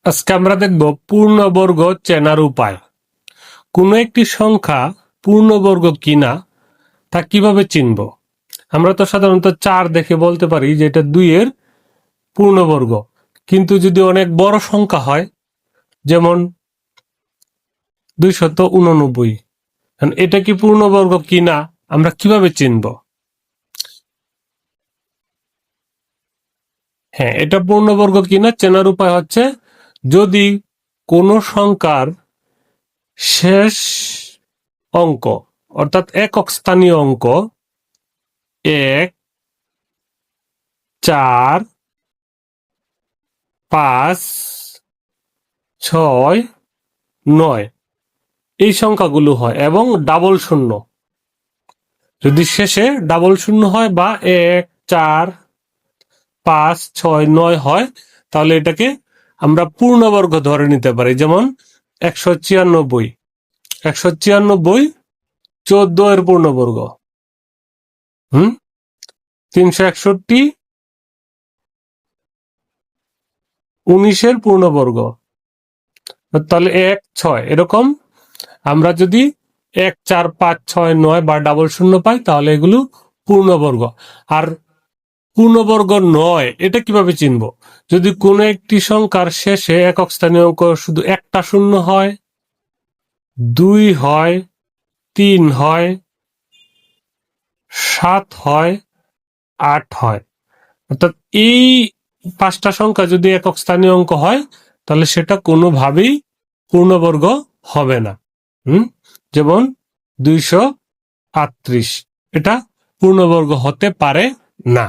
আজকে আমরা দেখব পূর্ণবর্গ চেনার উপায়। কোনো একটি সংখ্যা পূর্ণবর্গ কিনা তা কিভাবে চিনব। আমরা তো সাধারণত 4 দেখে বলতে পারি যে এটা 2 এর পূর্ণবর্গ, কিন্তু যদি অনেক বড় সংখ্যা হয় যেমন 289, এটা কি পূর্ণবর্গ কিনা আমরা কিভাবে চিনব? হ্যাঁ, এটা পূর্ণবর্গ কিনা চেনার উপায় হচ্ছে, যদি কোনো সংখ্যার শেষ অঙ্ক অর্থাৎ একক স্থানীয় অঙ্ক 1, 4, 5, 6, 9 এই সংখ্যাগুলো হয় এবং ডাবল শূন্য। যদি শেষে ডাবল শূন্য হয় বা 1, 4, 5, 6, 9 হয়, তাহলে এটাকে আমরা পূর্ণবর্গ ধরে নিতে পারি। যেমন 196, 14 এর পূর্ণবর্গ। 361 19 এর পূর্ণবর্গ। তাহলে 1, 6 এরকম আমরা যদি 1, 4, 5, 6, 9 বা ডাবল শূন্য পাই, তাহলে এগুলো পূর্ণবর্গ। আর পূর্ণবর্গ নয় এটা কিভাবে চিনব? যদি কোনো একটি সংখ্যার শেষে একক স্থানীয় অঙ্ক শুধু একটা শূন্য হয়, 2 হয়, 3 হয়, 7 হয়, 8 হয়, অর্থাৎ এই 5টা সংখ্যা যদি একক স্থানীয় অঙ্ক হয়, তাহলে সেটা কোনোভাবেই পূর্ণবর্গ হবে না। যেমন 238 এটা পূর্ণবর্গ হতে পারে না।